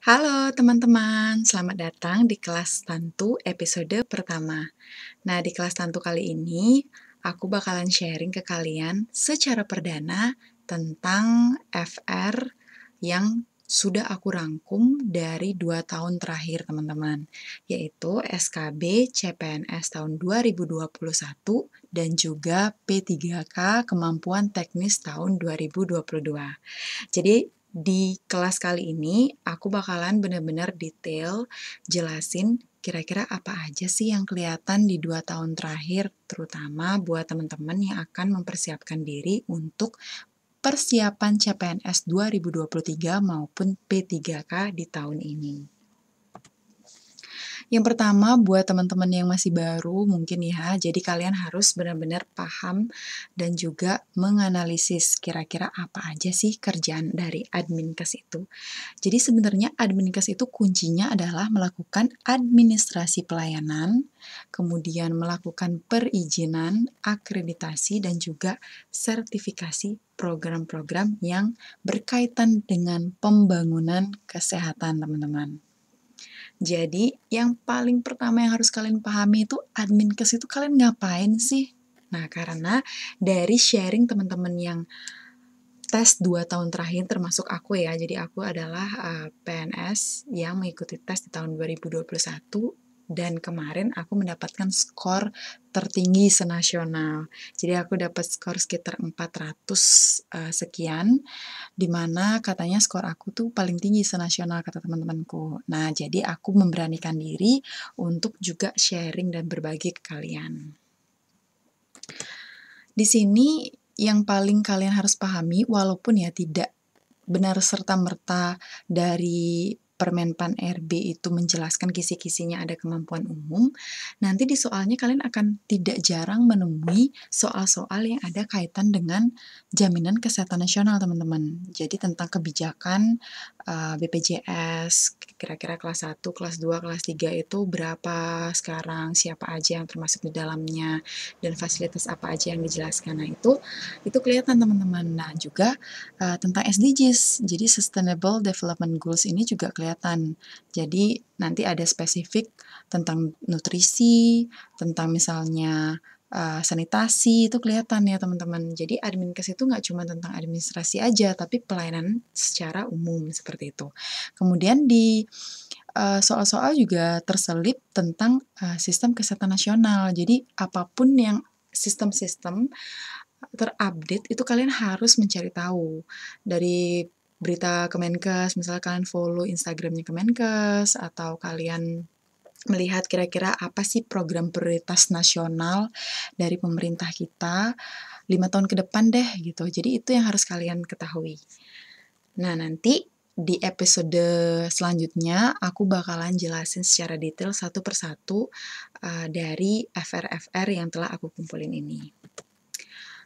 Halo teman-teman, selamat datang di kelas Tantu episode pertama. Nah, di kelas Tantu kali ini, aku bakalan sharing ke kalian secara perdana tentang FR yang sudah aku rangkum dari 2 tahun terakhir teman-teman, yaitu SKB CPNS tahun 2021 dan juga P3K Kemampuan Teknis tahun 2022. Jadi di kelas kali ini aku bakalan benar-benar detail jelasin kira-kira apa aja sih yang kelihatan di 2 tahun terakhir, terutama buat teman-teman yang akan mempersiapkan diri untuk persiapan CPNS 2023 maupun P3K di tahun ini. Yang pertama buat teman-teman yang masih baru mungkin ya, jadi kalian harus benar-benar paham dan juga menganalisis kira-kira apa aja sih kerjaan dari Adminkes itu. Jadi sebenarnya Adminkes itu kuncinya adalah melakukan administrasi pelayanan, kemudian melakukan perizinan, akreditasi, dan juga sertifikasi program-program yang berkaitan dengan pembangunan kesehatan teman-teman. Jadi, yang paling pertama yang harus kalian pahami itu Adminkes itu kalian ngapain sih? Nah, karena dari sharing teman-teman yang tes 2 tahun terakhir termasuk aku ya, jadi aku adalah PNS yang mengikuti tes di tahun 2021 dan kemarin aku mendapatkan skor tertinggi senasional. Jadi aku dapat skor sekitar 400 sekian, di mana katanya skor aku tuh paling tinggi senasional kata teman-temanku. Nah, jadi aku memberanikan diri untuk juga sharing dan berbagi ke kalian. Di sini yang paling kalian harus pahami, walaupun ya tidak benar serta-merta dari Permenpan RB itu menjelaskan kisi-kisinya ada kemampuan umum, nanti di soalnya kalian akan tidak jarang menemui soal-soal yang ada kaitan dengan jaminan kesehatan nasional, teman-teman. Jadi tentang kebijakan BPJS, kira-kira kelas 1, kelas 2, kelas 3 itu berapa sekarang, siapa aja yang termasuk di dalamnya, dan fasilitas apa aja yang dijelaskan. Nah, itu kelihatan, teman-teman. Nah, juga tentang SDGs. Jadi Sustainable Development Goals ini juga kelihatan. Jadi nanti ada spesifik tentang nutrisi, tentang misalnya sanitasi, itu kelihatan ya teman-teman. Jadi Adminkes itu nggak cuma tentang administrasi aja, tapi pelayanan secara umum seperti itu. Kemudian di soal-soal juga terselip tentang sistem kesehatan nasional. Jadi apapun yang sistem-sistem terupdate itu kalian harus mencari tahu dari berita Kemenkes, misalnya kalian follow Instagramnya Kemenkes, atau kalian melihat kira-kira apa sih program prioritas nasional dari pemerintah kita 5 tahun ke depan deh gitu. Jadi itu yang harus kalian ketahui. Nah, nanti di episode selanjutnya aku bakalan jelasin secara detail satu persatu dari FR-FR yang telah aku kumpulin ini.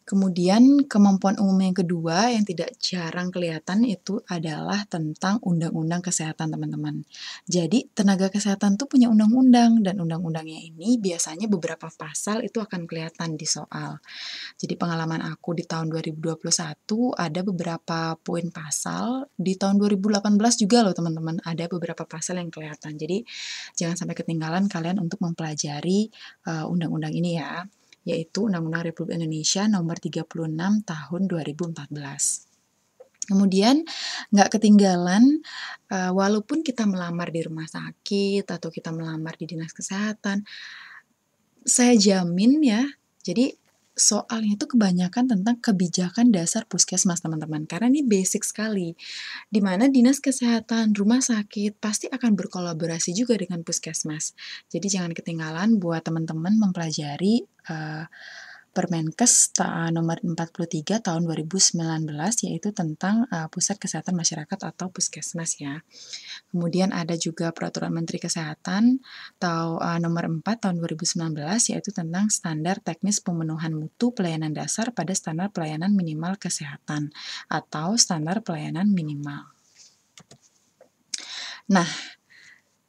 Kemudian kemampuan umum yang kedua yang tidak jarang kelihatan itu adalah tentang undang-undang kesehatan, teman-teman. Jadi tenaga kesehatan tuh punya undang-undang dan undang-undangnya ini biasanya beberapa pasal itu akan kelihatan di soal. Jadi pengalaman aku di tahun 2021 ada beberapa poin pasal, di tahun 2018 juga loh teman-teman, ada beberapa pasal yang kelihatan. Jadi jangan sampai ketinggalan kalian untuk mempelajari undang-undang ini ya, yaitu Undang-Undang Republik Indonesia Nomor 36 Tahun 2014. Kemudian nggak ketinggalan, walaupun kita melamar di rumah sakit atau kita melamar di dinas kesehatan, saya jamin ya, jadi soalnya itu kebanyakan tentang kebijakan dasar puskesmas teman-teman, karena ini basic sekali, di mana dinas kesehatan, rumah sakit pasti akan berkolaborasi juga dengan puskesmas. Jadi jangan ketinggalan buat teman-teman mempelajari Permenkes nomor 43 tahun 2019 yaitu tentang Pusat Kesehatan Masyarakat atau Puskesmas ya. Kemudian ada juga Peraturan Menteri Kesehatan nomor 4 tahun 2019 yaitu tentang standar teknis pemenuhan mutu pelayanan dasar pada standar pelayanan minimal kesehatan atau standar pelayanan minimal. Nah,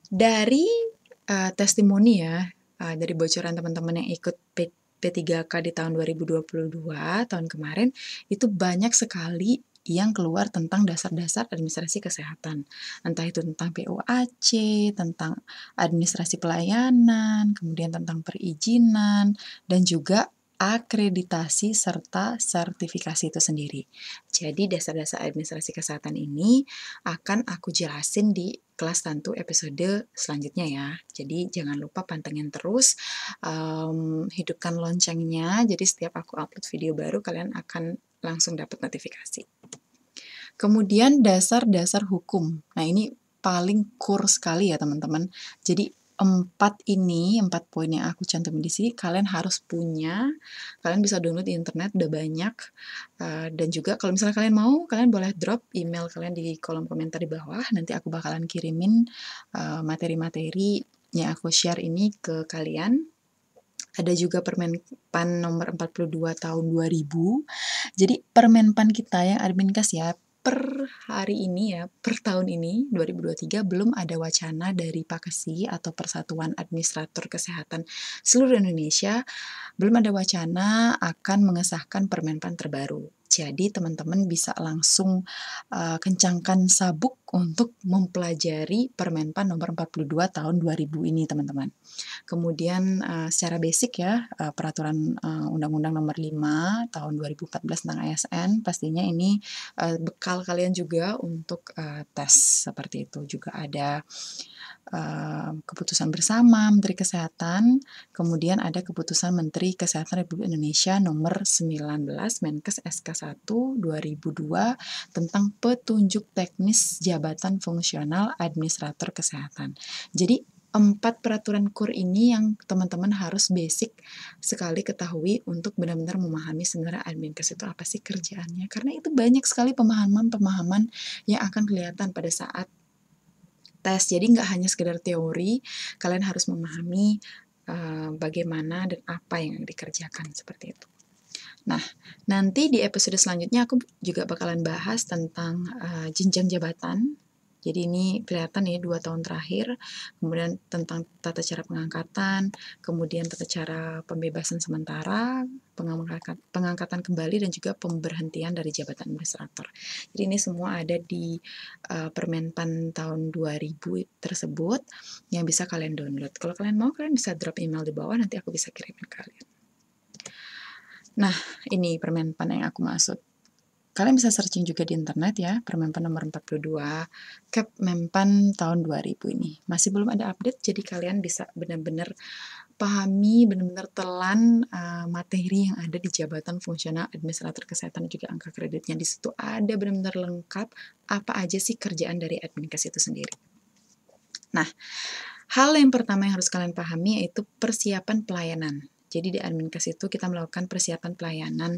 dari testimoni ya, dari bocoran teman-teman yang ikut P3K di tahun 2022, tahun kemarin, itu banyak sekali yang keluar tentang dasar-dasar administrasi kesehatan. Entah itu tentang POAC, tentang administrasi pelayanan, kemudian tentang perizinan, dan juga akreditasi serta sertifikasi itu sendiri. Jadi dasar-dasar administrasi kesehatan ini akan aku jelasin di kelas Tantu episode selanjutnya ya. Jadi jangan lupa pantengin terus, hidupkan loncengnya, jadi setiap aku upload video baru kalian akan langsung dapat notifikasi. Kemudian dasar-dasar hukum. Nah, ini paling core sekali ya teman-teman. Jadi 4 poin yang aku cantumin di sini kalian harus punya. Kalian bisa download di internet, udah banyak. Dan juga kalau misalnya kalian mau, kalian boleh drop email kalian di kolom komentar di bawah. Nanti aku bakalan kirimin materi-materi yang aku share ini ke kalian. Ada juga Permenpan nomor 42 tahun 2000. Jadi Permenpan kita yang Adminkes ya, per hari ini ya, per tahun ini 2023 belum ada wacana dari Pakesi atau Persatuan Administrator Kesehatan seluruh Indonesia, belum ada wacana akan mengesahkan Permenpan terbaru. Jadi teman-teman bisa langsung kencangkan sabuk untuk mempelajari Permenpan nomor 42 tahun 2000 ini teman-teman. Kemudian secara basic ya, peraturan Undang-Undang nomor 5 tahun 2014 tentang ASN, pastinya ini bekal kalian juga untuk tes seperti itu. Juga ada keputusan bersama Menteri Kesehatan, kemudian ada keputusan Menteri Kesehatan Republik Indonesia nomor 19 Menkes SK 1 2002 tentang petunjuk teknis jabatan fungsional administrator kesehatan. Jadi 4 peraturan KUR ini yang teman-teman harus basic sekali ketahui untuk benar-benar memahami sebenarnya Adminkes itu apa sih kerjaannya. Karena itu banyak sekali pemahaman-pemahaman yang akan kelihatan pada saat tes. Jadi nggak hanya sekedar teori, kalian harus memahami bagaimana dan apa yang dikerjakan seperti itu. Nah, nanti di episode selanjutnya aku juga bakalan bahas tentang jenjang jabatan. Jadi ini kelihatan ya 2 tahun terakhir, kemudian tentang tata cara pengangkatan, kemudian tata cara pembebasan sementara, pengangkatan kembali, dan juga pemberhentian dari jabatan administrator. Jadi ini semua ada di Permenpan tahun 2000 tersebut yang bisa kalian download. Kalau kalian mau, kalian bisa drop email di bawah, nanti aku bisa kirimin kalian. Nah, ini Permenpan yang aku maksud. Kalian bisa searching juga di internet ya, Permenpan nomor 42, Kepmenpan tahun 2000 ini. Masih belum ada update, jadi kalian bisa benar-benar pahami, benar-benar telan materi yang ada di jabatan fungsional administrator kesehatan, juga angka kreditnya. Di situ ada benar-benar lengkap apa aja sih kerjaan dari Adminkes itu sendiri. Nah, hal yang pertama yang harus kalian pahami yaitu persiapan pelayanan. Jadi di Adminkes itu kita melakukan persiapan pelayanan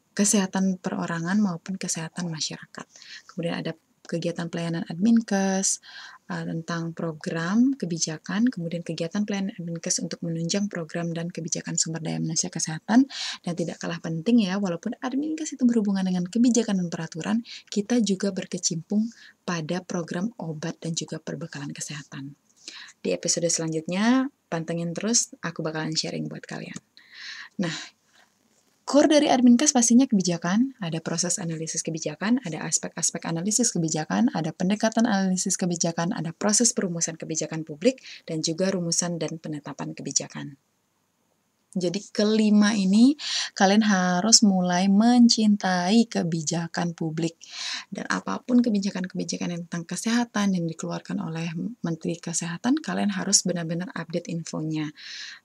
kesehatan perorangan maupun kesehatan masyarakat. Kemudian ada kegiatan pelayanan Adminkes, tentang program kebijakan, kemudian kegiatan pelayanan Adminkes untuk menunjang program dan kebijakan sumber daya manusia kesehatan, dan tidak kalah penting ya, walaupun Adminkes itu berhubungan dengan kebijakan dan peraturan, kita juga berkecimpung pada program obat dan juga perbekalan kesehatan. Di episode selanjutnya, pantengin terus, aku bakalan sharing buat kalian. Nah, core dari Adminkes pastinya kebijakan, ada proses analisis kebijakan, ada aspek-aspek analisis kebijakan, ada pendekatan analisis kebijakan, ada proses perumusan kebijakan publik, dan juga rumusan dan penetapan kebijakan. Jadi kelima ini kalian harus mulai mencintai kebijakan publik. Dan apapun kebijakan-kebijakan tentang kesehatan yang dikeluarkan oleh Menteri Kesehatan, kalian harus benar-benar update infonya.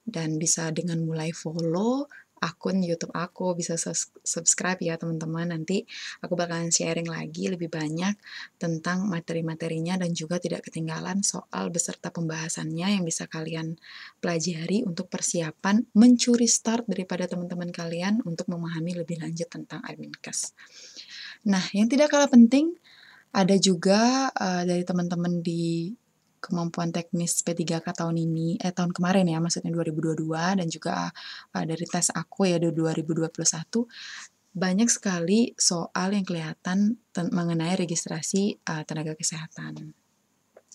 Dan bisa dengan mulai follow akun YouTube aku, bisa subscribe ya teman-teman. Nanti aku bakalan sharing lagi lebih banyak tentang materi-materinya dan juga tidak ketinggalan soal beserta pembahasannya yang bisa kalian pelajari untuk persiapan mencuri start daripada teman-teman kalian untuk memahami lebih lanjut tentang Adminkes. Nah, yang tidak kalah penting ada juga dari teman-teman di kemampuan teknis P3K tahun kemarin ya, maksudnya 2022, dan juga dari tes aku ya 2021, banyak sekali soal yang kelihatan mengenai registrasi tenaga kesehatan.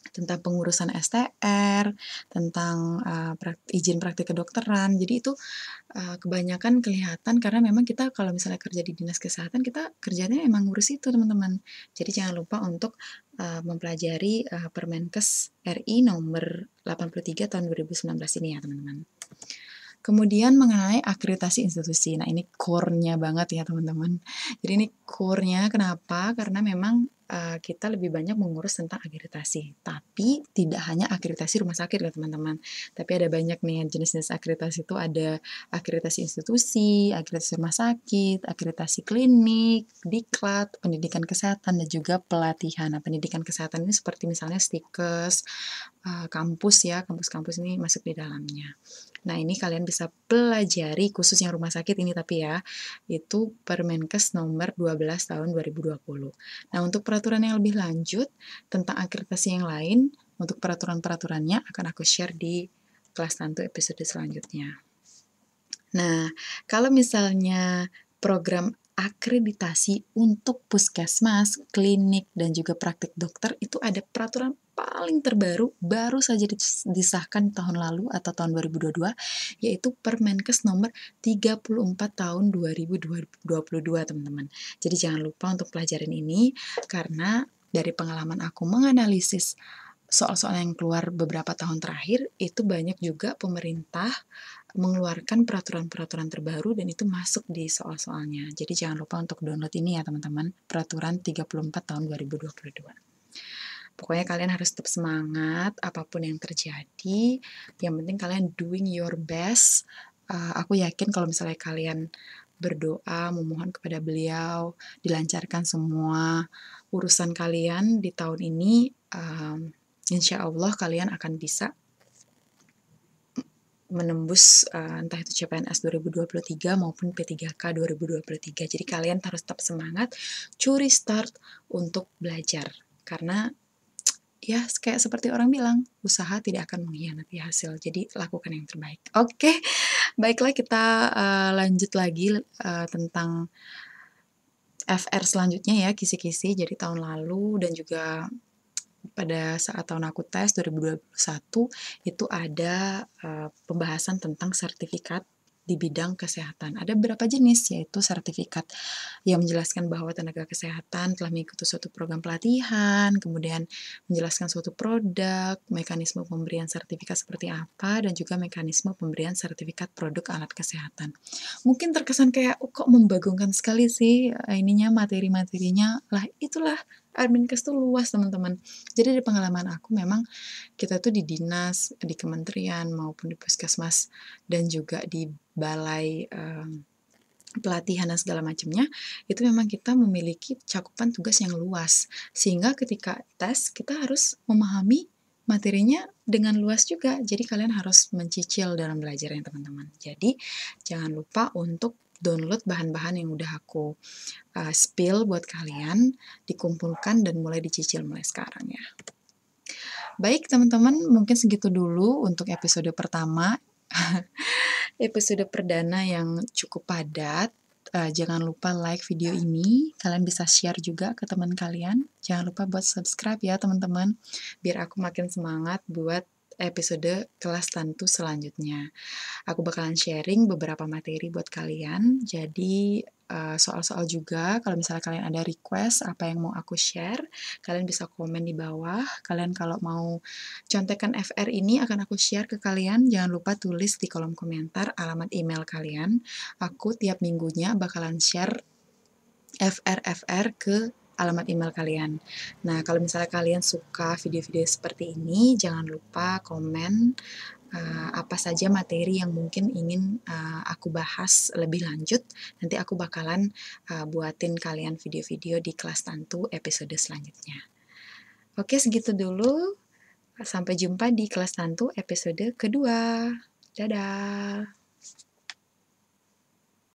tentang pengurusan STR, tentang, izin praktik kedokteran. Jadi itu, kebanyakan kelihatan karena memang kita kalau misalnya kerja di dinas kesehatan, kita kerjanya emang ngurus itu, teman-teman. Jadi jangan lupa untuk, mempelajari, Permenkes RI nomor 83 tahun 2019 ini ya, teman-teman. Kemudian mengenai akreditasi institusi. Nah, ini core-nya banget ya, teman-teman. Jadi ini core-nya kenapa? Karena memang, kita lebih banyak mengurus tentang akreditasi. Tapi tidak hanya akreditasi rumah sakit ya, teman-teman. Tapi ada banyak nih jenis-jenis akreditasi itu ada akreditasi institusi, akreditasi rumah sakit, akreditasi klinik, diklat, pendidikan kesehatan, dan juga pelatihan. Nah, pendidikan kesehatan ini seperti misalnya Stikes, kampus ya, kampus-kampus ini masuk di dalamnya. Nah, ini kalian bisa pelajari khusus yang rumah sakit ini tapi ya, itu Permenkes nomor 12 tahun 2020. Nah, untuk peraturan yang lebih lanjut tentang akreditasi yang lain, untuk peraturan-peraturannya akan aku share di kelas tantu episode selanjutnya. Nah, kalau misalnya program akreditasi untuk puskesmas, klinik, dan juga praktik dokter itu ada peraturan paling terbaru, baru saja disahkan tahun lalu atau tahun 2022, yaitu Permenkes nomor 34 tahun 2022, teman-teman. Jadi jangan lupa untuk pelajarin ini, karena dari pengalaman aku menganalisis soal-soal yang keluar beberapa tahun terakhir, itu banyak juga pemerintah mengeluarkan peraturan-peraturan terbaru dan itu masuk di soal-soalnya. Jadi jangan lupa untuk download ini ya, teman-teman, peraturan 34 tahun 2022. Pokoknya kalian harus tetap semangat apapun yang terjadi, yang penting kalian doing your best. Aku yakin kalau misalnya kalian berdoa, memohon kepada beliau, dilancarkan semua urusan kalian di tahun ini, insya Allah kalian akan bisa menembus entah itu CPNS 2023 maupun P3K 2023. Jadi kalian harus tetap semangat, curi start untuk belajar. Karena ya kayak seperti orang bilang, usaha tidak akan mengkhianati hasil. Jadi lakukan yang terbaik. Oke, baiklah kita lanjut lagi tentang FR selanjutnya ya, kisi-kisi. Jadi tahun lalu dan juga pada saat tahun aku tes 2021 itu ada pembahasan tentang sertifikat di bidang kesehatan. Ada beberapa jenis, yaitu sertifikat yang menjelaskan bahwa tenaga kesehatan telah mengikuti suatu program pelatihan, kemudian menjelaskan suatu produk, mekanisme pemberian sertifikat seperti apa, dan juga mekanisme pemberian sertifikat produk alat kesehatan. Mungkin terkesan kayak, kok membagongkan sekali sih ininya, materi-materinya. Lah, itulah Adminkes tuh luas, teman-teman. Jadi dari pengalaman aku memang kita tuh di dinas, di kementerian maupun di puskesmas dan juga di balai pelatihan dan segala macamnya, itu memang kita memiliki cakupan tugas yang luas. Sehingga ketika tes kita harus memahami materinya dengan luas juga. Jadi kalian harus mencicil dalam belajarnya, teman-teman. Jadi jangan lupa untuk download bahan-bahan yang udah aku spill buat kalian, dikumpulkan dan mulai dicicil mulai sekarang ya. Baik teman-teman, mungkin segitu dulu untuk episode pertama, episode perdana yang cukup padat. Jangan lupa like video ini, kalian bisa share juga ke teman kalian. Jangan lupa buat subscribe ya teman-teman, biar aku makin semangat buat episode kelas tantu selanjutnya. Aku bakalan sharing beberapa materi buat kalian, jadi soal-soal juga, kalau misalnya kalian ada request apa yang mau aku share, kalian bisa komen di bawah. Kalian kalau mau contekan FR ini akan aku share ke kalian, jangan lupa tulis di kolom komentar alamat email kalian. Aku tiap minggunya bakalan share FR ke alamat email kalian. Nah, kalau misalnya kalian suka video-video seperti ini, jangan lupa komen apa saja materi yang mungkin ingin aku bahas lebih lanjut. Nanti aku bakalan buatin kalian video-video di kelas tantu episode selanjutnya. Oke, segitu dulu. Sampai jumpa di kelas tantu episode kedua. Dadah!